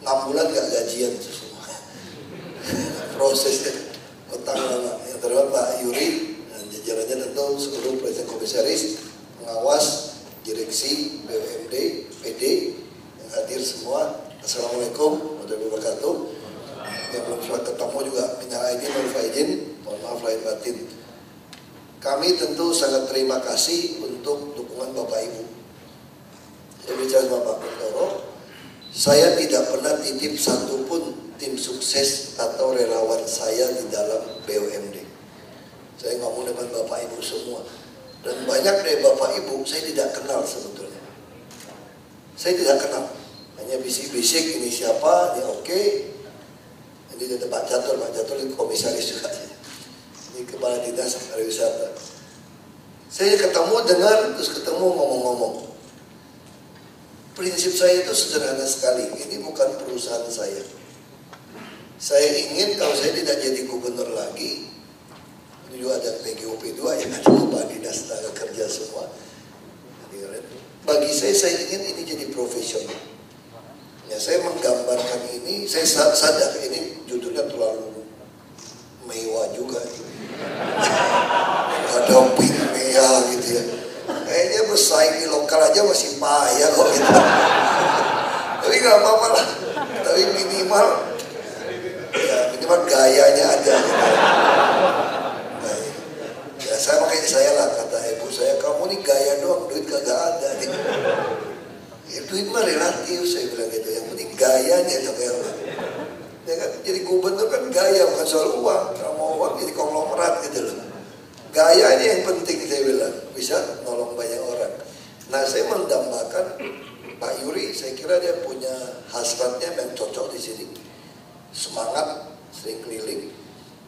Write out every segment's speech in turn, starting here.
6 bulan gak gajian itu semua. Prosesnya utang lama. Yang terhormat Pak Yuri dan jajarannya tentu seluruh presiden komisaris, pengawas, direksi, BUMD, PD yang hadir semua. Assalamualaikum warahmatullahi wabarakatuh. Yang belum sempat ketemu juga minal aidin wal faizin, mohon maaf lahir batin. Kami tentu sangat terima kasih untuk dukungan Bapak Ibu. Saya bicara sama Pak Kuntoro, saya tidak pernah titip satupun tim sukses atau relawan saya di dalam BUMD. Saya ngomong dengan Bapak Ibu semua. Dan banyak dari Bapak Ibu saya tidak kenal sebetulnya. Saya tidak kenal. Hanya bisik-bisik ini siapa, ini oke. Ini ada Pak Catur ini komisaris juga. Ini kepala dinas pariwisata. Saya ketemu dengar, terus ketemu ngomong-ngomong. Prinsip saya itu sederhana sekali. Ini bukan perusahaan saya. Saya ingin kalau saya tidak jadi gubernur lagi, ini juga ada PGOP 2 yang ada kepala dinas tenaga kerja semua. Bagi saya ingin ini jadi profesional. Ya, saya menggambarkan ini, saya sadar ini judulnya terlalu mewah juga. Ada mewah gitu ya. Kayaknya bersaing di lokal aja masih payah kok gitu. Tapi nggak apa-apa lah. Tapi minimal gayanya ada. Gitu. Ya saya makanya saya lah kata ibu saya, kamu nih gaya doang, duit kagak ada. Gitu. Ya, duit mah relatif saya bilang gitu. Yang penting gayanya sampai apa. Ya kan, jadi gubernur kan gaya bukan soal uang. Kalau mau uang jadi konglomerat gitu loh. Gayanya yang penting saya bilang, bisa nolong banyak orang. Nah saya mendambakan Pak Yuri, saya kira dia punya hasratnya yang cocok di sini. Semangat, sering keliling.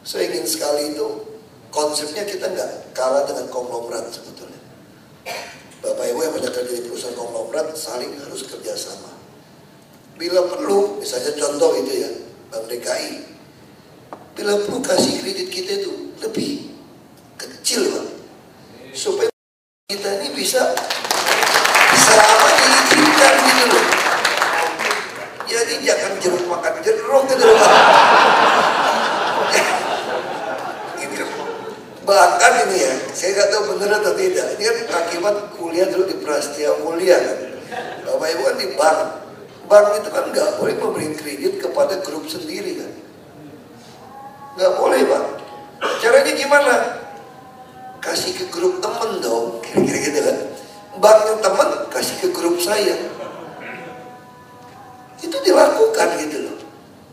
Saya ingin sekali itu konsepnya kita nggak kalah dengan konglomerat sebetulnya. Bapak Ibu yang banyak kerja di perusahaan konglomerat saling harus kerjasama. Bila perlu, misalnya contoh itu ya, Bank DKI. Bila perlu kasih kredit kita itu lebih kecil Pak, supaya kita ini bisa selama diizinkan gitu loh. Jadi jangan jeruk makan jeruk gitu loh Pak. Gitu. Bahkan ini ya, saya nggak tahu benar atau tidak. Ini kan akibat kuliah dulu di Prasetya Mulia kan. Bapak Ibu kan di bank. Bank itu kan nggak boleh memberi kredit kepada grup sendiri kan. Nggak boleh Pak. Caranya gimana? Kasih ke grup temen dong, kira-kira gitu kan. Banknya temen kasih ke grup saya. Itu dilakukan gitu loh.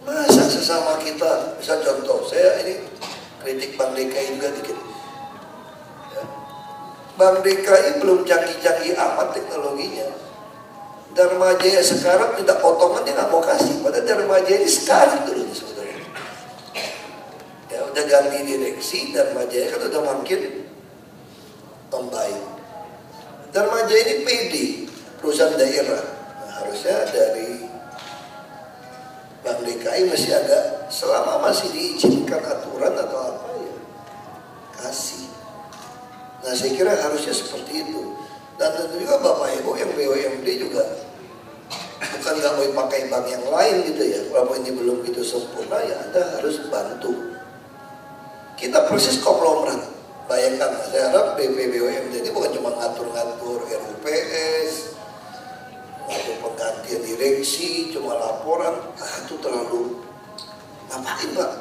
Masa sesama kita, misal contoh, saya ini kritik Bank DKI juga dikit. Ya. Bank DKI belum canggih-canggih amat teknologinya. Dharma Jaya sekarang minta potongan dia nggak mau kasih. Padahal Dharma Jaya ini sekali dulu sebetulnya. Ya udah ganti direksi, Dharma Jaya kan udah makin membaik. Dharma Jaya ini PD, perusahaan daerah. Nah, harusnya dari Bank DKI masih agak, selama masih diizinkan aturan atau apa ya, kasih. Nah saya kira harusnya seperti itu. Dan tentu juga Bapak Ibu yang BUMD juga bukan nggak mau pakai bank yang lain gitu ya. Walaupun ini belum gitu sempurna ya Anda harus bantu. Kita proses konglomerat. Bayangkan, saya harap BUMD ini bukan cuma ngatur-ngatur RUPS, ngatur penggantian direksi, cuma laporan, itu terlalu ngapain Pak?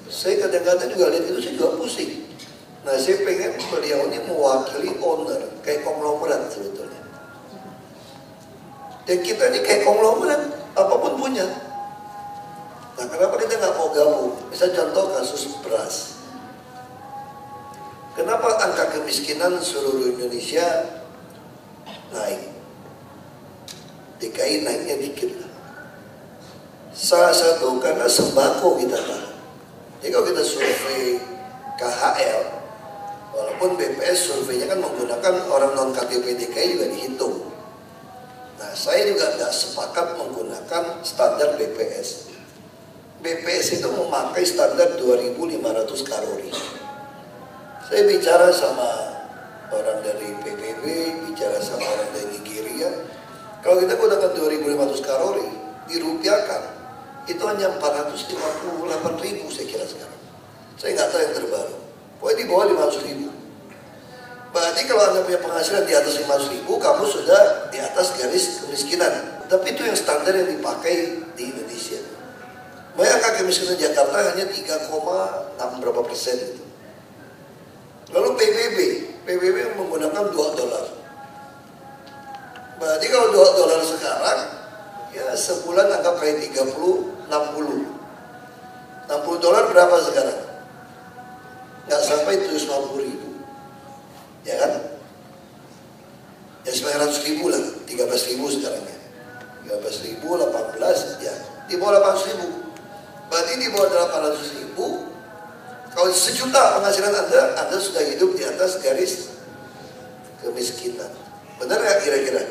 Saya kadang-kadang juga lihat itu saya juga pusing. Nah saya pengen beliau ini mewakili owner, kayak konglomerat sebetulnya. Dan kita ini kayak konglomerat, apapun punya. Nah kenapa kita nggak mau gabung? Misal contoh kasus beras. Kenapa angka kemiskinan seluruh Indonesia naik? DKI naiknya dikit lah. Salah satu karena sembako kita tahan. Jadi kalau kita survei KHL, walaupun BPS surveinya kan menggunakan orang non KTP DKI juga dihitung. Nah saya juga nggak sepakat menggunakan standar BPS. BPS itu memakai standar 2.500 kalori. Saya bicara sama orang dari PBB, bicara sama orang dari Nigeria. Kalau kita gunakan 2.500 kalori, di dirupiahkan, itu hanya 458.000 saya kira sekarang. Saya nggak tahu yang terbaru. Pokoknya di bawah 500.000. Berarti kalau Anda punya penghasilan di atas 500.000, kamu sudah di atas garis kemiskinan. Tapi itu yang standar yang dipakai di Indonesia. Makanya angka kemiskinan Jakarta hanya 3,6 berapa persen gitu. Lalu PBB menggunakan $2. Berarti kalau $2 sekarang, ya sebulan anggap kayak 30, 60. $60 berapa sekarang? Nggak sampai 750.000. Ya kan? Ya 900.000 lah, 13.000 sekarang ya. 13.000, 18, ya di bawah 800.000. Berarti di bawah 800.000, kalau sejuta penghasilan Anda sudah hidup di atas garis kemiskinan. Benar nggak kira-kira?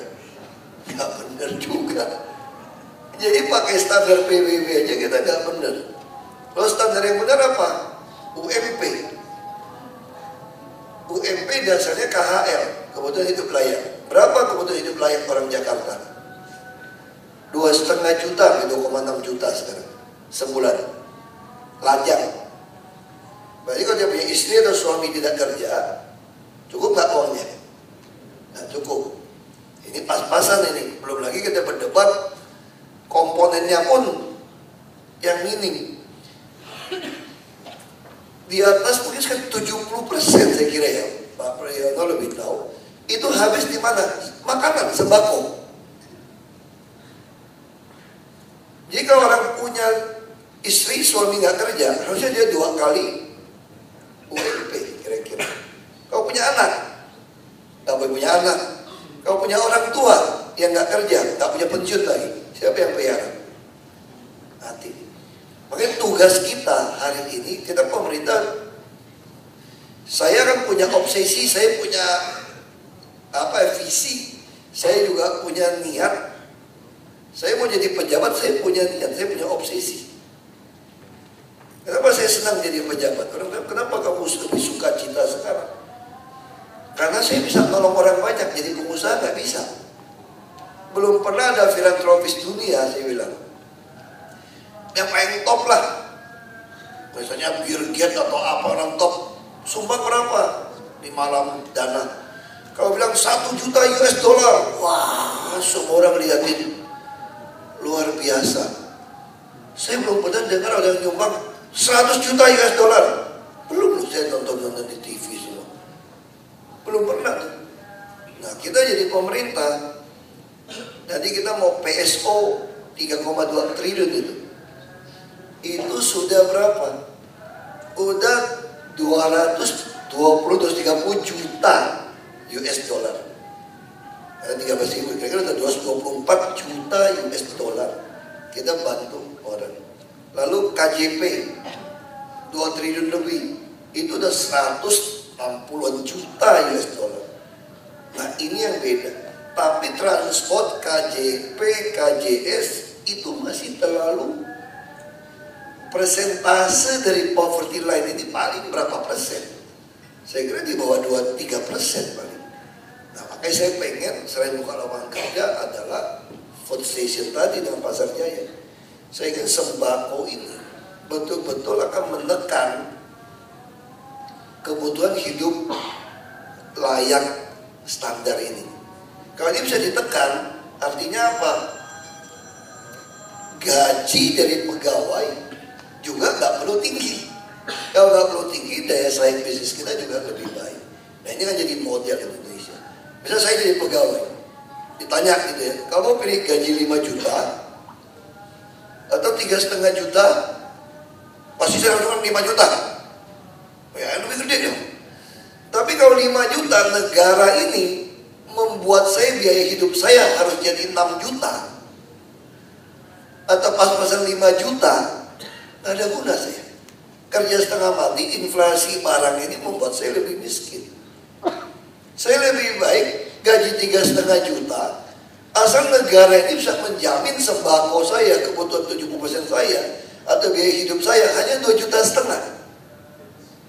Nggak benar juga. Jadi pakai standar PBB aja kita nggak benar. Kalau standar yang benar apa? UMP. UMP dasarnya KHL, kebutuhan hidup layak. Berapa kebutuhan hidup layak orang Jakarta? 2,5 juta, 2,6 juta sekarang sebulan. Lajang. Berarti kalau dia punya istri atau suami tidak kerja, cukup nggak uangnya? Nggak cukup. Ini pas-pasan ini. Belum lagi kita berdebat komponennya pun yang minim. Di atas mungkin sekitar 70% saya kira ya, Pak Priyono lebih tahu. Itu habis di mana? Makanan, sembako. Jika orang punya istri, suami nggak kerja, harusnya dia 2 kali UMP kira-kira. Kau punya anak, nggak boleh punya anak. Kau punya orang tua yang nggak kerja, nggak punya pensiun lagi. Siapa yang pelihara? Mati. Makanya tugas kita hari ini, kita pemerintah, saya kan punya obsesi, saya punya visi, saya juga punya niat. Saya mau jadi pejabat, saya punya niat, saya punya obsesi. Kenapa saya senang jadi pejabat? Orang bilang, kenapa kamu lebih suka cita sekarang? Karena saya bisa nolong orang banyak, jadi pengusaha nggak bisa. Belum pernah ada filantropis dunia, saya bilang. Yang paling top lah. Misalnya Bill Gates atau apa orang top. Sumbang berapa? Di malam dana. Kalau bilang 1 juta US dollar, wah semua orang lihatin. Luar biasa. Saya belum pernah dengar ada yang nyumbang 100 juta US dollar. Belum saya nonton di TV semua. Belum pernah. Nah kita jadi pemerintah. Jadi kita mau PSO 3,2 triliun itu. Itu sudah berapa? Udah 230 juta US dollar. Ada 13.000, kira-kira udah 224 juta US dollar. Kita bantu orang. Lalu KJP 2 triliun lebih. Itu udah 160 juta US dollar. Nah ini yang beda. Tapi transport, KJP, KJS itu masih terlalu, persentase dari poverty line ini paling berapa persen? Saya kira di bawah 2-3% paling. Nah makanya saya pengen selain buka lapangan kerja adalah food station tadi dengan pasar jaya. Saya ingin sembako ini betul-betul akan menekan kebutuhan hidup layak standar ini. Kalau ini bisa ditekan, artinya apa? Gaji dari pegawai juga nggak perlu tinggi. Kalau nggak perlu tinggi, daya saing bisnis kita juga lebih baik. Nah ini kan jadi model Indonesia. Bisa saya jadi pegawai, ditanya gitu ya, kamu pilih gaji 5 juta atau 3,5 juta? Pasti saya harus 5 juta. Ya lebih gede dong. Tapi kalau 5 juta, negara ini membuat saya biaya hidup saya harus jadi 6 juta. Atau pas-pasan 5 juta, nggak ada guna saya. Kerja setengah mati, inflasi barang ini membuat saya lebih miskin. Saya lebih baik gaji 3,5 juta, asal negara ini bisa menjamin sembako saya, kebutuhan 70% saya, atau biaya hidup saya hanya 2,5 juta.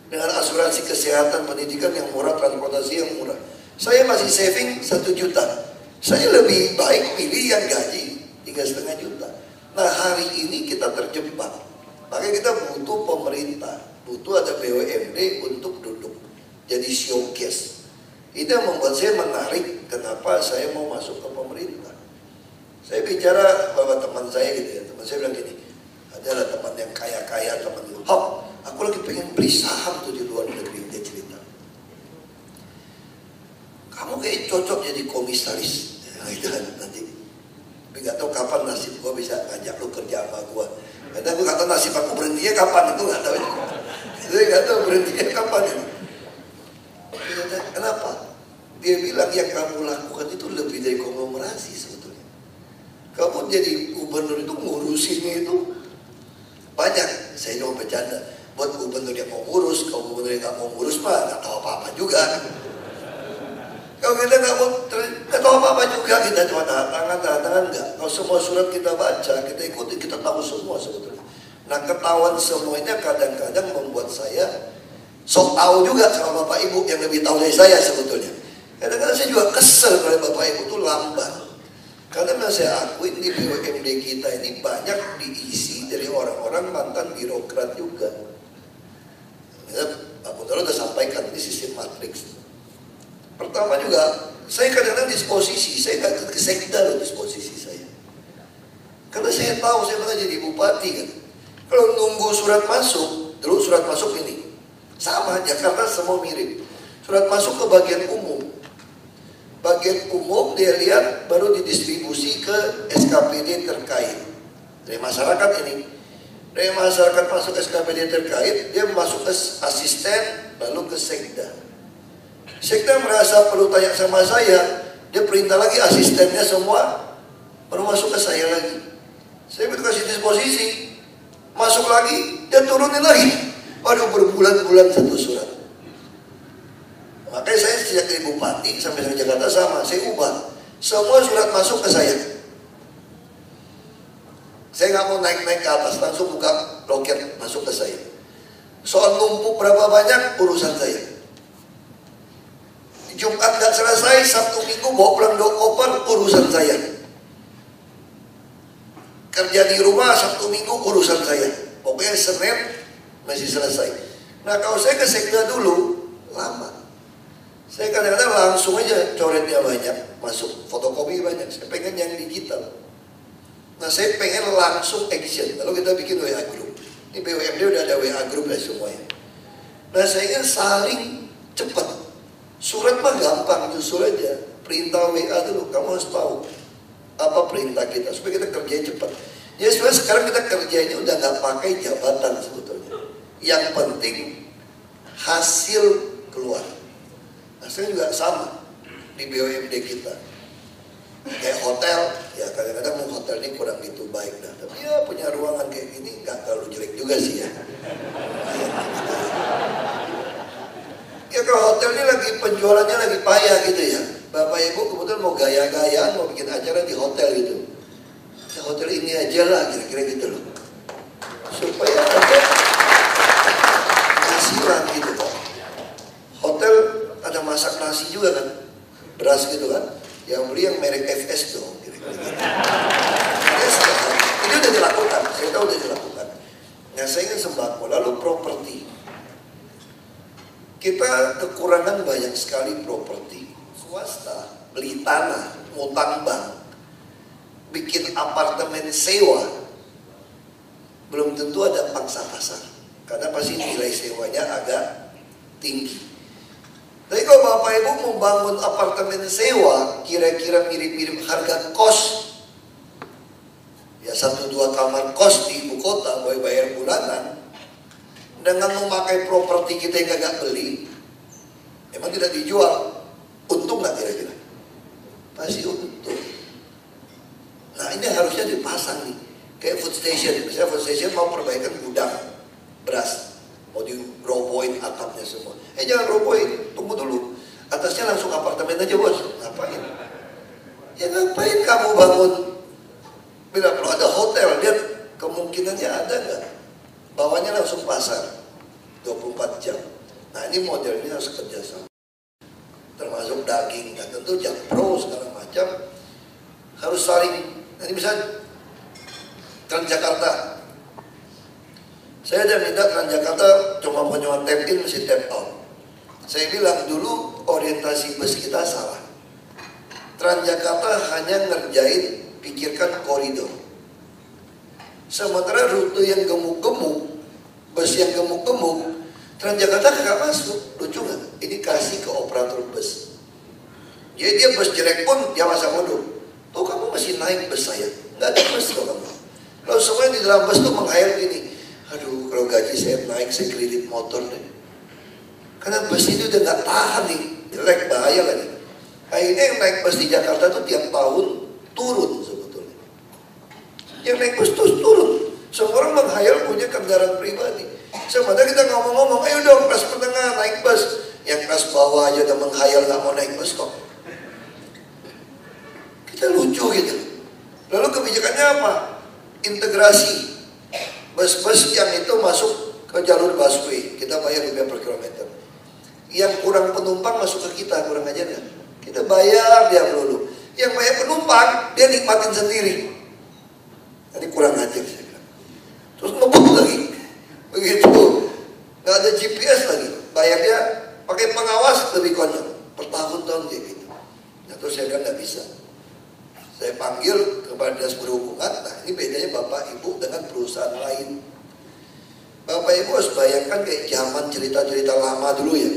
Dengan asuransi kesehatan, pendidikan yang murah, transportasi yang murah. Saya masih saving 1 juta. Saya lebih baik pilih yang gaji 3,5 juta. Nah hari ini kita terjebak, makanya kita butuh pemerintah, butuh ada BUMD untuk duduk jadi showcase. Itu yang membuat saya menarik, kenapa saya mau masuk ke pemerintah. Saya bicara beberapa teman saya gitu ya, teman saya bilang gini, adalah teman yang kaya-kaya, teman itu, aku lagi pengen beli saham tuh di luar negeri. Dia cerita, kamu kayak cocok jadi komisaris, nah, itu kan nanti. Tapi nggak tahu kapan nasib gue bisa ngajak lu kerja sama gue. Karena gue nggak tahu nasib aku berhentinya kapan, itu nggak tahu. Saya nggak tahu berhentinya kapan itu. Kenapa? Dia bilang yang kamu lakukan itu lebih dari konglomerasi sebetulnya. Kamu jadi gubernur itu ngurusinnya itu banyak. Saya cuma bercanda. Buat gubernur yang mau ngurus, kalau gubernur yang nggak mau ngurus mah nggak tahu apa-apa juga. Kalau kita nggak tahu apa-apa juga, kita cuma tanda tangan nggak. Kalau semua surat kita baca, kita ikuti, kita tahu semua sebetulnya. Nah ketahuan semuanya kadang-kadang membuat saya sok tahu juga sama Bapak Ibu yang lebih tahu dari saya sebetulnya. Kadang-kadang saya juga kesel kalau Bapak Ibu tuh lambat. Karena saya akuin di BUMD kita ini banyak diisi dari orang-orang mantan birokrat juga. Ya, Pak Putro sudah sampaikan ini sistem matriks. Pertama juga, saya kadang-kadang disposisi, saya nggak ke sekda loh disposisi saya. Karena saya tahu, saya pernah jadi bupati kan. Kalau nunggu surat masuk, dulu surat masuk ini, sama, Jakarta semua mirip. Surat masuk ke bagian umum. Bagian umum dia lihat baru didistribusi ke SKPD terkait. Dari masyarakat ini. Dari masyarakat masuk ke SKPD terkait, dia masuk ke asisten, lalu ke sekda. Sekda merasa perlu tanya sama saya, dia perintah lagi asistennya semua, baru masuk ke saya lagi. Saya betul kasih disposisi, masuk lagi, dia turunin lagi. Waduh berbulan-bulan satu surat. Makanya saya sejak dari bupati sampai ke Jakarta sama, saya ubah. Semua surat masuk ke saya. Saya nggak mau naik-naik ke atas, langsung buka loket masuk ke saya. Soal numpuk berapa banyak, urusan saya. Jumat nggak selesai, Sabtu Minggu bawa pulang 2 koper, urusan saya. Kerja di rumah Sabtu Minggu, urusan saya. Pokoknya Senin masih selesai. Nah kalau saya ke sekda dulu, lama. Saya kadang-kadang langsung aja coretnya banyak, masuk fotokopi banyak. Saya pengen yang digital. Nah saya pengen langsung action. Lalu kita bikin WA group. Ini BUMD udah ada WA group ya semuanya. Nah saya ingin saling cepat. Surat mah gampang, justru aja. Perintah WA dulu, kamu harus tahu apa perintah kita supaya kita kerjanya cepat. Ya sebenarnya sekarang kita kerjanya udah nggak pakai jabatan sebetulnya. Yang penting hasil keluar. Hasilnya juga sama di BUMD kita. Kayak hotel, ya kadang-kadang hotel ini kurang gitu baik dah. Tapi ya punya ruangan kayak gini nggak terlalu jelek juga sih ya. Ya kalau hotel ini lagi penjualannya lagi payah gitu ya. Bapak Ibu kebetulan mau gaya-gayaan, mau bikin acara di hotel gitu. Ya hotel ini aja lah kira-kira gitu loh. Supaya ada hasilan gitu kan. Hotel ada masak nasi juga kan. Beras gitu kan. Yang beli yang merek FS dong kira-kira gitu. Ini udah dilakukan, saya tahu udah dilakukan. Nah saya ingin sembako, lalu properti. Kita kekurangan banyak sekali properti. Swasta beli tanah, ngutang bank, bikin apartemen sewa, belum tentu ada pangsa pasar. Karena pasti nilai sewanya agak tinggi. Tapi kalau Bapak Ibu membangun apartemen sewa, kira-kira mirip-mirip harga kos. Ya 1-2 kamar kos di ibu kota, boleh bayar bulanan. Dengan memakai properti kita yang gak beli, emang tidak dijual, untung gak kira-kira? Pasti untung. Nah ini harusnya dipasang nih, kayak food station. Misalnya food station mau perbaikan gudang beras, mau dirobohin atapnya semua. Jangan robohin, tunggu dulu. Atasnya langsung apartemen aja bos, ngapain? Ya ngapain kamu bangun? Bila perlu ada hotel, lihat kemungkinannya ada nggak? Bawahnya langsung pasar 24 jam. Nah ini modelnya harus kerjasama. Termasuk daging, dan tentu Jakpro segala macam harus saling. Nanti bisa Transjakarta. Saya udah minta Transjakarta cuma tap in mesti tap out. Saya bilang dulu orientasi bus kita salah. Transjakarta hanya ngerjain pikirkan koridor. Sementara rute yang gemuk-gemuk, bus yang gemuk-gemuk, Transjakarta nggak masuk. Lucu nggak? Ini kasih ke operator bus. Jadi dia bus jelek pun dia masa mundur. Tuh kamu masih naik bus saya. Nggak ada bus tuh kamu. Lalu semua yang di dalam bus tuh menghayal gini. Aduh kalau gaji saya naik saya kredit motor deh. Karena bus ini udah nggak tahan nih. Jelek bahaya lagi. Akhirnya yang naik bus di Jakarta tuh tiap tahun turun sebetulnya. Yang naik bus terus turun. Semua orang menghayal punya kendaraan pribadi. Sementara kita ngomong-ngomong, ayo dong kelas menengah naik bus. Yang kelas bawah aja udah menghayal nggak mau naik bus kok. Kita lucu gitu. Lalu kebijakannya apa? Integrasi. Bus-bus yang itu masuk ke jalur busway. Kita bayar rupiah per kilometer. Yang kurang penumpang masuk ke kita, kurang aja kan? Kita bayar dia melulu. Yang banyak penumpang, dia nikmatin sendiri. Tadi kurang aja saya bilang. Terus ngebut lagi. Begitu. Nggak ada GPS lagi. Bayarnya pakai pengawas lebih konyol. Bertahun-tahun kayak gitu. Nah terus saya bilang nggak bisa. Saya panggil kepada dinas perhubungan. Nah ini bedanya Bapak Ibu dengan perusahaan lain. Bapak Ibu harus bayangkan kayak zaman cerita-cerita lama dulu ya.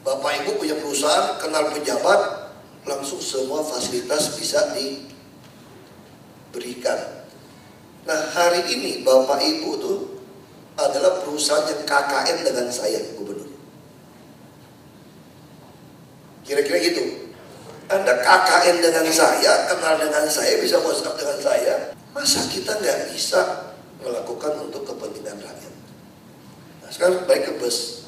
Bapak Ibu punya perusahaan, kenal pejabat, langsung semua fasilitas bisa diberikan. Nah hari ini Bapak Ibu tuh adalah perusahaan yang KKN dengan saya, Gubernur. Kira-kira gitu. Anda KKN dengan saya, kenal dengan saya, bisa WhatsApp dengan saya. Masa kita nggak bisa melakukan untuk kepentingan rakyat? Nah sekarang balik ke bus.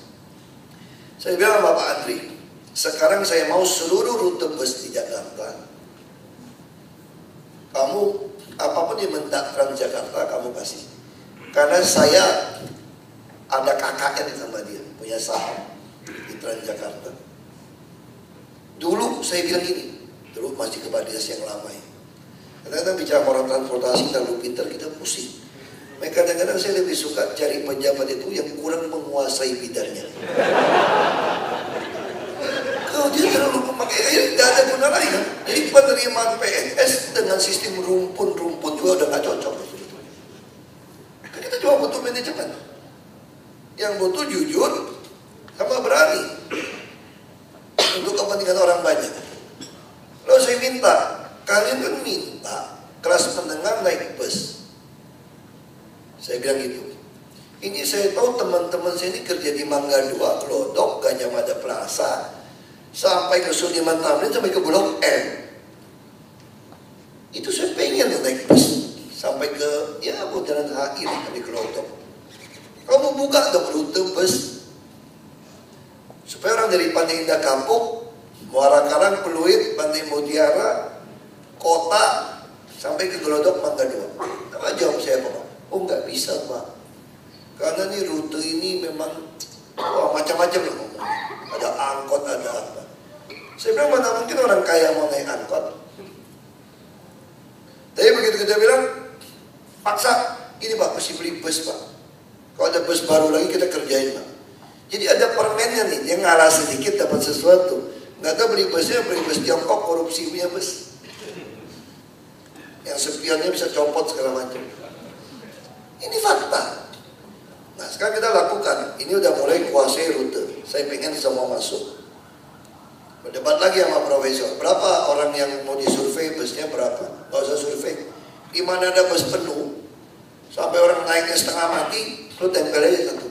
Saya bilang sama Pak Andri, sekarang saya mau seluruh rute bus di Jakarta. Kamu apapun yang mendak Transjakarta kamu kasih. Karena saya ada KKN sama dia, punya saham di Transjakarta. Dulu saya bilang gini, dulu masih kepada dinas yang lama ya. Kadang-kadang bicara orang transportasi terlalu pintar kita pusing. Mereka kadang-kadang saya lebih suka cari pejabat itu yang kurang menguasai bidangnya. Kalau dia terlalu memakai air, tidak ada guna lagi kan. Jadi penerimaan PNS dengan sistem rumpun-rumpun juga udah nggak cocok. Kan kita cuma butuh manajemen yang butuh jujur sama berani untuk kepentingan orang banyak. Lalu saya minta, kalian kan minta kelas menengah naik bus. Saya bilang gitu. Ini saya tahu teman-teman saya ini kerja di Mangga 2, Glodok, Gajah Mada Plaza, sampai ke Sudirman Tamrin, sampai ke Blok M. Itu saya pengen naik bus sampai ke Bundaran HI di Glodok. Kamu buka dong rute bus supaya orang dari Pantai Indah Kampung, Muara Karang, Peluit, Pantai Mutiara, Kota, sampai ke Glodok, Mangga 2. Apa jawab saya Pak? Oh nggak bisa Pak. Karena nih rute ini memang macam-macam lah ngomong. Ada angkot, ada apa. Saya bilang mana mungkin orang kaya mau naik angkot. Tapi begitu kita bilang, paksa, ini Pak mesti beli bus Pak. Kalau ada bus baru lagi kita kerjain Pak. Jadi ada permennya nih, yang ngalah sedikit dapat sesuatu. Nggak tahu beli busnya, beli bus Tiongkok, korupsi punya bus. Yang spionnya bisa copot segala macam. Ini fakta. Nah sekarang kita lakukan, ini udah mulai kuasai rute. Saya pengen semua masuk. Berdebat lagi sama profesor, berapa orang yang mau disurvei, busnya berapa? Nggak usah survei. Di mana ada bus penuh, sampai orang naiknya setengah mati, lu tempel aja satu.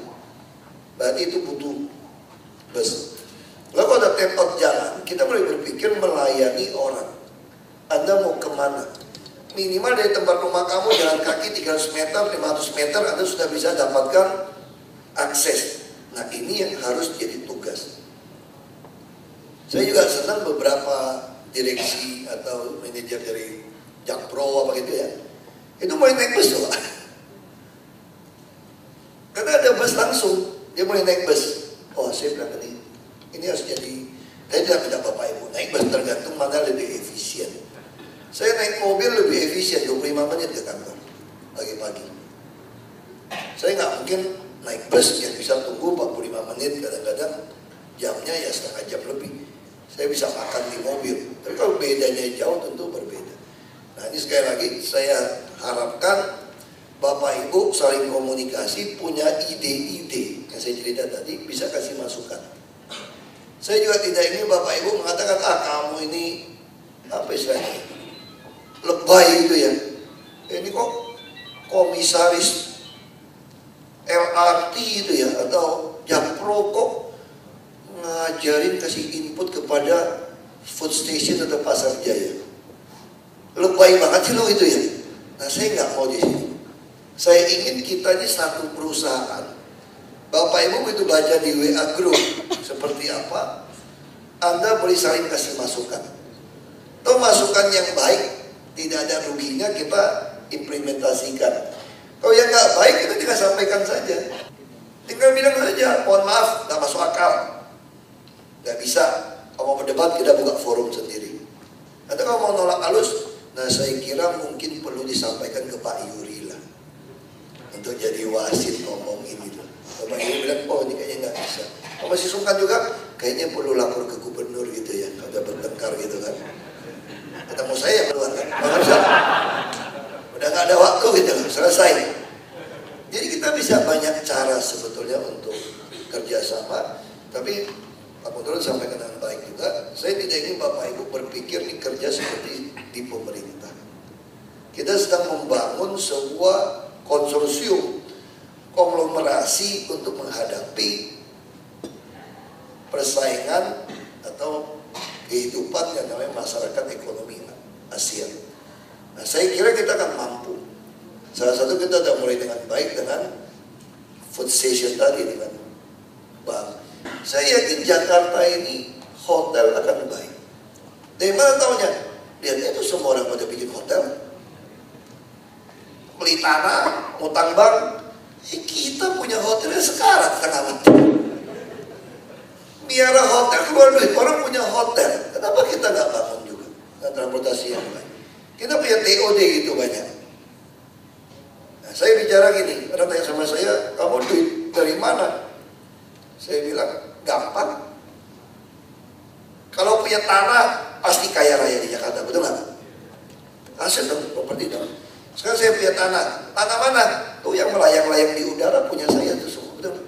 Berarti itu butuh bus. Lalu kalau ada tempat jalan, kita mulai berpikir melayani orang. Anda mau kemana? Minimal dari tempat rumah kamu jalan kaki 300 meter, 500 meter, Anda sudah bisa dapatkan akses. Nah ini yang harus jadi tugas. Saya juga senang beberapa direksi atau manajer dari Jakpro apa gitu ya. Itu mulai naik bus loh. Karena ada bus langsung. Dia mulai naik bus. Oh saya bilang ini harus jadi. Saya tidak minta Bapak Ibu naik bus tergantung mana lebih efisien. Saya naik mobil lebih efisien. station 25 menit ke kantor pagi-pagi. Saya nggak mungkin naik bus yang bisa tunggu 45 menit, kadang-kadang jamnya ya setengah jam lebih. Saya bisa makan di mobil. Tapi kalau bedanya jauh tentu berbeda. Nah ini sekali lagi saya harapkan Bapak Ibu saling komunikasi, punya ide-ide yang saya cerita tadi, bisa kasih masukan. Saya juga tidak ingin Bapak Ibu mengatakan, kamu ini apa istilahnya, lebay itu ya. Ini kok komisaris LRT itu ya, atau Jakpro kok ngajarin kasih input kepada food station atau pasar jaya. Lebay banget sih lo itu ya. Nah saya nggak mau di sini. Saya ingin kita ini satu perusahaan. Bapak Ibu begitu baca di WA Group seperti apa, Anda boleh saling kasih masukan. Atau masukan yang baik, tidak ada ruginya kita implementasikan. Kalau yang nggak baik kita tinggal sampaikan saja. Tinggal bilang saja, mohon maaf, nggak masuk akal. Nggak bisa. Kalau mau berdebat kita buka forum sendiri. Atau kalau mau nolak halus, nah saya kira mungkin perlu disampaikan ke Pak Yuri lah, untuk jadi wasit ngomong ini tuh. Pak Yuri bilang, oh ini kayaknya nggak bisa. Kalau masih sungkan juga, kayaknya perlu lapor ke gubernur gitu ya, ada bertengkar gitu kan. Ketemu saya keluar kan, udah nggak ada waktu gitu, selesai. Jadi kita bisa banyak cara sebetulnya untuk kerjasama, tapi Pak Gubernur sampaikan dengan baik juga. Saya tidak ingin Bapak Ibu berpikir nih kerja seperti di pemerintah. Kita sedang membangun sebuah konsorsium, konglomerasi untuk menghadapi persaingan atau kehidupan yang namanya masyarakat ekonomi Asia. Nah, saya kira kita akan mampu. Salah satu kita sudah mulai dengan baik dengan food station tadi dengan bank. Saya yakin Jakarta ini hotel akan baik. Dari mana taunya? Lihatnya itu semua orang pada bikin hotel, beli tanah, ngutang bank. Kita punya hotelnya sekarat tengah mati. Biara hotel keluar duit, orang punya hotel. Kenapa kita nggak bangun juga? Nggak transportasi yang baik. Kita punya TOD gitu banyak. Nah, saya bicara gini, orang tanya sama saya, kamu duit dari mana? Saya bilang, gampang. Kalau punya tanah, pasti kaya raya di Jakarta, betul nggak? Aset dong, properti dong. Sekarang saya punya tanah. Tanah mana? Tuh yang melayang-layang di udara punya saya tuh semua, betul nggak?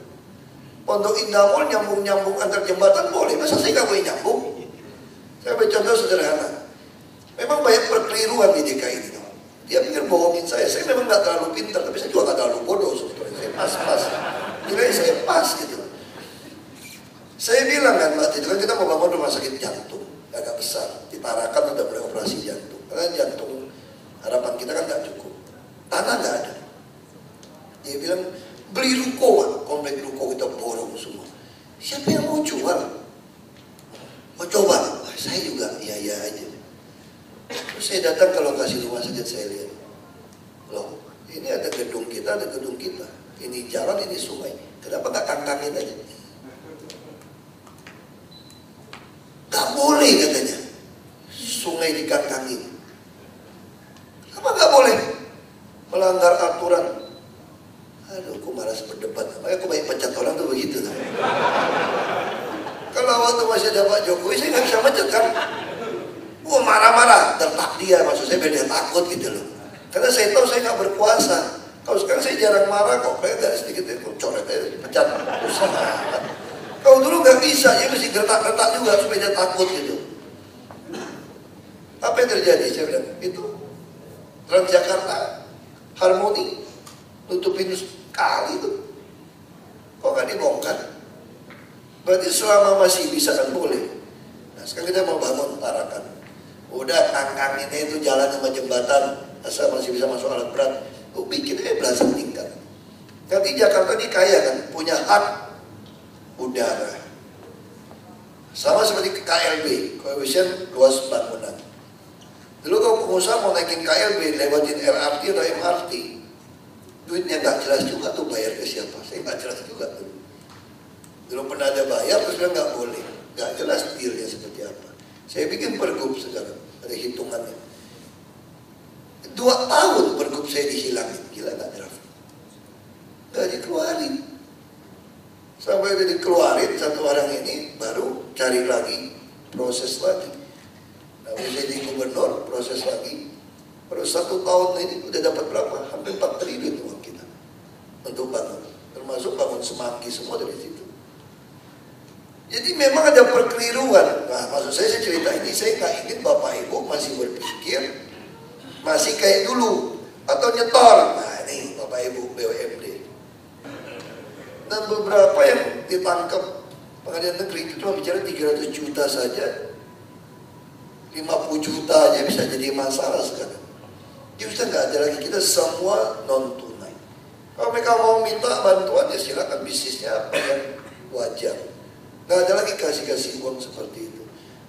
Pondok Indah Mall nyambung-nyambung antar jembatan boleh, masa saya nggak boleh nyambung? Saya ambil contoh sederhana. Memang banyak perkeliruan di DKI ini. Dia pikir bohongin saya memang nggak terlalu pintar, tapi saya juga nggak terlalu bodoh sebetulnya. Saya pas-pas, nilai saya pas gitu. Saya bilang kan Mbak, itu kan kita mau bangun rumah sakit jantung agak besar, di Tarakan udah mulai operasi jantung. Karena jantung harapan kita kan nggak cukup, tanah nggak ada. Dia bilang beli ruko, komplek ruko kita borong semua. Siapa yang mau jual? Mau coba? Saya juga iya aja. Terus saya datang ke lokasi rumah sakit, saya lihat, loh ini ada gedung kita, ada gedung kita. Ini jalan, ini sungai. Kenapa nggak kangkangin aja? Gak boleh katanya sungai dikangkangin. Apa gak boleh? Melanggar aturan. Aduh, aku malas berdebat. Makanya aku banyak pecat orang tuh begitu. Kalau waktu masih ada Pak Jokowi, saya gak bisa mecat kan. Wah marah-marah, tertak dia. Maksud saya beda takut gitu loh. Karena saya tahu saya gak berkuasa. Kalau sekarang saya jarang marah kok. Kayak gak sedikit itu coret aja pecat. Susah. Kalau dulu nggak bisa, ya mesti gertak-gertak juga supaya dia takut gitu. Apa yang terjadi? Saya bilang, itu Transjakarta Harmoni nutupin kali itu. Kok nggak dibongkar? Berarti selama masih bisa kan boleh. Nah sekarang kita mau bangun Tarakan. Udah kangkanginnya itu jalan sama jembatan, asal masih bisa masuk alat berat. Lu bikin aja belasan tingkat. Nanti Jakarta ini kaya kan, punya hak udara. Sama seperti KLB, koefisien luas bangunan. Dulu kalau pengusaha mau naikin KLB, lewatin LRT atau MRT, duitnya nggak jelas juga tuh bayar ke siapa. Saya nggak jelas juga tuh. Dulu pernah ada bayar, terus bilang nggak boleh. Nggak jelas dealnya seperti apa. Saya bikin pergub sekarang, ada hitungannya. 2 tahun pergub saya dihilangin. Gila gak draft? Gak dikeluarin. Sampai udah dikeluarin 1 orang ini, baru cari lagi, proses lagi. Nah, jadi gubernur, proses lagi. Baru 1 tahun ini udah dapat berapa? Hampir 4 triliun uang kita untuk bangun. Termasuk bangun semanggi semua dari situ. Jadi memang ada perkeliruan. Nah, maksud saya cerita ini, saya nggak ingin Bapak Ibu masih berpikir masih kayak dulu atau nyetor. Nah ini Bapak Ibu BUMD. Dan beberapa yang ditangkap pengadilan negeri itu cuma bicara 300 juta saja, 50 juta aja bisa jadi masalah sekarang. Jadi sudah nggak ada lagi, kita semua non tunai. Kalau mereka mau minta bantuan ya silakan, bisnisnya apa yang wajar. Nggak ada lagi kasih uang seperti itu.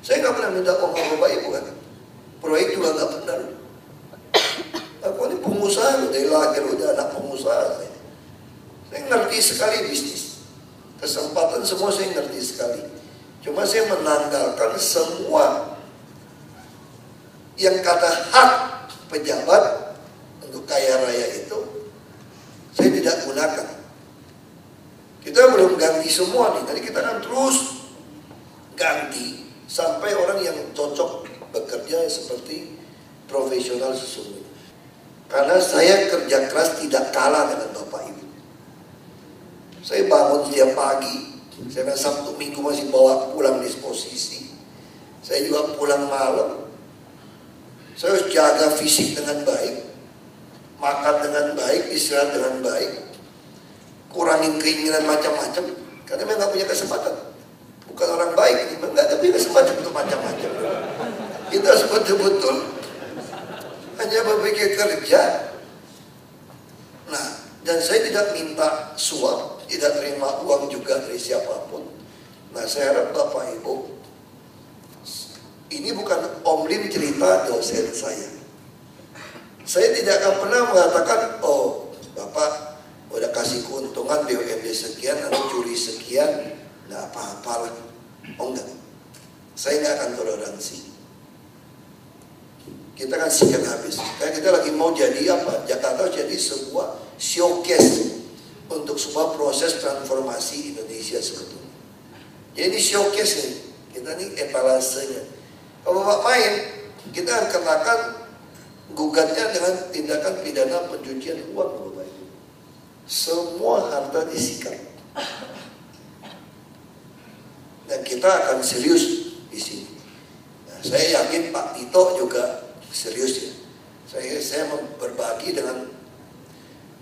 Saya nggak pernah minta uang ke Bapak Ibu kan. Proyek juga nggak benar. Aku ini pengusaha, dari lahir udah anak pengusaha saya. Saya ngerti sekali bisnis. Kesempatan semua saya ngerti sekali. Cuma saya menanggalkan semua yang kata hak pejabat untuk kaya raya itu, saya tidak gunakan. Kita belum ganti semua nih. Tadi kita akan terus ganti sampai orang yang cocok bekerja seperti profesional sesungguhnya. Karena saya kerja keras tidak kalah dengan Bapak Ibu. Saya bangun setiap pagi. Saya Sabtu Minggu masih bawa pulang disposisi. Saya juga pulang malam. Saya harus jaga fisik dengan baik, makan dengan baik, istirahat dengan baik, kurangin keinginan macam-macam. Karena memang nggak punya kesempatan. Bukan orang baik, memang nggak ada punya kesempatan untuk macam-macam. Kita harus betul-betul hanya berpikir kerja. Nah, dan saya tidak minta suap, tidak terima uang juga dari siapapun. Nah, saya harap Bapak Ibu, ini bukan Om Lim cerita dosen saya. Saya tidak akan pernah mengatakan, oh Bapak udah kasih keuntungan BUMD sekian atau curi sekian, nggak apa-apalah. Oh enggak, saya nggak akan toleransi. Kita kan sikat habis. Kayak kita lagi mau jadi apa? Jakarta jadi sebuah showcase untuk sebuah proses transformasi Indonesia sebetulnya. Jadi showcase nih, kita nih etalasenya. Kalau Bapak main, kita akan kenakan gugatnya dengan tindakan pidana pencucian uang, Bapak Ibu. Semua harta disikat. Dan kita akan serius di sini. Nah, saya yakin Pak Tito juga serius ya. Saya berbagi dengan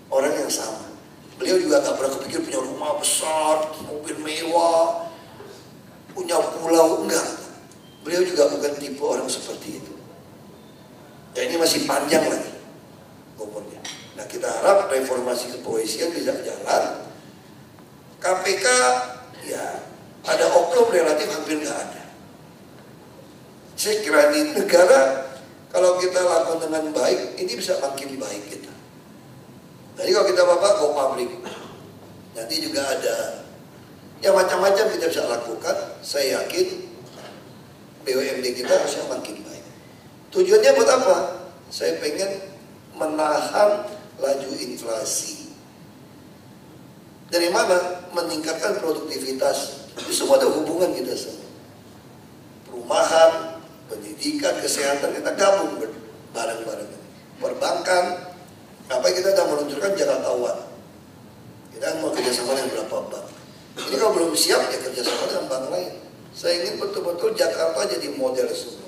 orang yang sama. Beliau juga gak pernah kepikir punya rumah besar, mobil mewah, punya pulau, enggak. Beliau juga bukan tipe orang seperti itu. Ya ini masih panjang lagi umurnya. Nah kita harap reformasi kepolisian bisa jalan. KPK ya ada oknum relatif hampir nggak ada. Saya kira ini negara kalau kita lakukan dengan baik, ini bisa makin baik kita. Jadi kalau kita Bapak go public, nanti juga ada ya macam-macam kita bisa lakukan. Saya yakin BUMD kita harusnya makin baik. Tujuannya buat apa? Saya pengen menahan laju inflasi. Dari mana? Meningkatkan produktivitas. Itu semua ada hubungan kita semua. Perumahan, pendidikan, kesehatan, kita gabung bareng-bareng. Perbankan, apa kita sudah meluncurkan Jakarta One. Kita mau kerjasama dengan beberapa bank. Ini kalau belum siap ya kerjasama dengan bank lain. Saya ingin betul-betul Jakarta jadi model semua.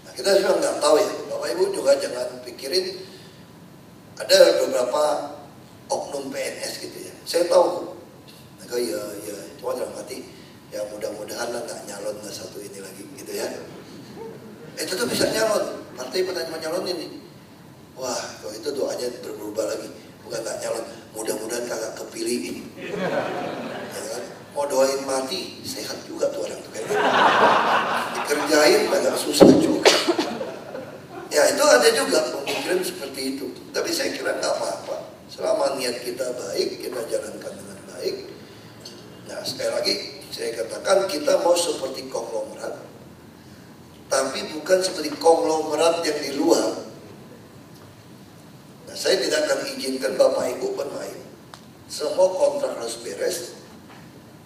Nah, kita juga nggak tahu ya, Bapak Ibu juga jangan pikirin ada beberapa oknum PNS gitu ya. Saya tahu, mereka ya, cuma dalam hati, ya mudah-mudahan lah nggak nyalon lah satu ini lagi gitu ya. Itu tuh bisa nyalon, partai pernah nyalon ini. Wah, kalau itu doanya berubah lagi, bukan nggak nyalon, mudah-mudahan kagak kepilih ini. Ya kan? Mau doain mati, sehat juga tuh orang tuh kayak gitu. Dikerjain agak susah juga. Ya itu ada juga pemikiran seperti itu. Tapi saya kira nggak apa-apa. Selama niat kita baik, kita jalankan dengan baik. Nah sekali lagi saya katakan kita mau seperti konglomerat. Tapi bukan seperti konglomerat yang di luar. Saya tidak akan izinkan Bapak Ibu bermain. Semua kontrak harus beres.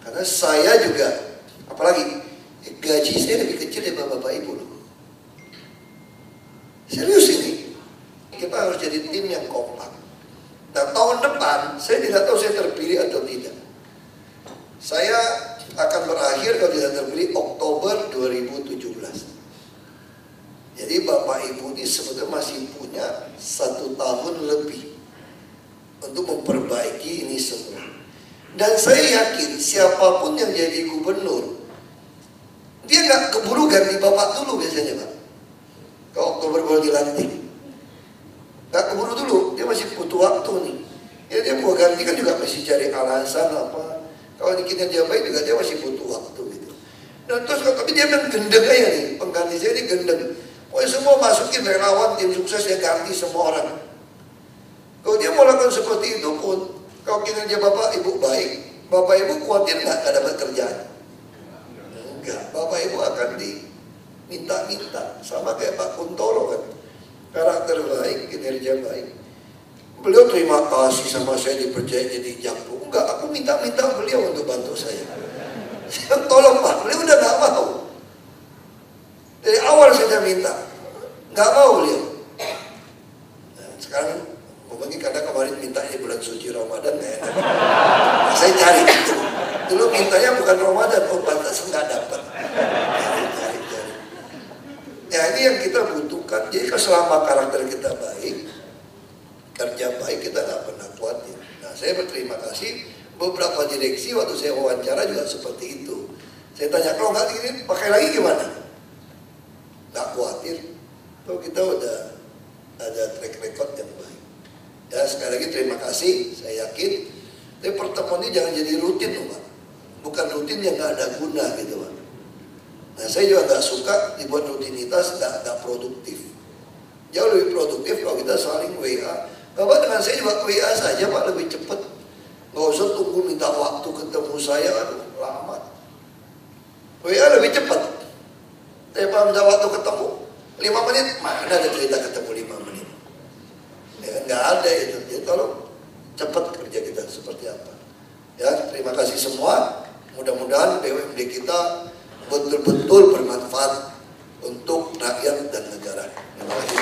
Karena saya juga, apalagi gaji saya lebih kecil daripada Bapak Ibu loh. Serius ini. Kita harus jadi tim yang kompak. Nah, tahun depan saya tidak tahu saya terpilih atau tidak. Saya akan berakhir kalau tidak terpilih Oktober 2017. Jadi Bapak Ibu ini sebetulnya masih punya 1 tahun lebih untuk memperbaiki ini semua. Dan saya yakin siapapun yang jadi gubernur, dia nggak keburu ganti Bapak dulu biasanya Pak. Kalau Oktober baru dilantik, nggak keburu dulu, dia masih butuh waktu nih. Ya dia mau ganti kan juga masih cari alasan apa. Kalau di kinerja baik juga dia masih butuh waktu gitu. Dan terus tapi dia memang gendeng aja nih, pengganti saya ini gendeng. Pokoknya semua masukin relawan tim sukses, dia ganti semua orang. Kalau dia mau lakukan seperti itu pun, kalau kinerja Bapak Ibu baik, Bapak Ibu khawatir nggak dapat kerjaan? Enggak, Bapak Ibu akan diminta-minta. Sama kayak Pak Kuntoro kan, karakter baik, kinerja baik. Beliau terima kasih sama saya dipercaya jadi jakpro. Enggak, aku minta-minta beliau untuk bantu saya. Tolong Pak, beliau udah nggak mau. Dari awal saya minta, nggak mau beliau. Nah, sekarang mungkin karena kemarin mintanya bulan suci Ramadan nggak enak. Nah, saya cari itu. Dulu mintanya bukan Ramadan, oh pantas nggak dapat. Cari. Ya ini yang kita butuhkan. Jadi selama karakter kita baik, kerja baik, kita nggak pernah khawatir. Nah, saya berterima kasih beberapa direksi waktu saya wawancara juga seperti itu. Saya tanya, kalau nggak ini pakai lagi gimana? Nggak khawatir. Kalau kita udah ada track record yang baik. Ya sekali lagi terima kasih. Saya yakin. Tapi pertemuan ini jangan jadi rutin loh Pak. Bukan rutin yang nggak ada guna gitu Pak. Nah saya juga nggak suka dibuat rutinitas nggak produktif. Jauh lebih produktif kalau kita saling WA. Bapak dengan saya juga WA saja Pak, lebih cepat. Nggak usah tunggu minta waktu ketemu saya, aduh lama. WA lebih cepat. Saya minta waktu ketemu 5 menit, mana ada cerita ketemu 5 menit. Ya, nggak ada itu. Jadi tolong cepat kerja kita seperti apa. Ya terima kasih semua. Mudah-mudahan BUMD kita betul-betul bermanfaat untuk rakyat dan negara. Terima kasih.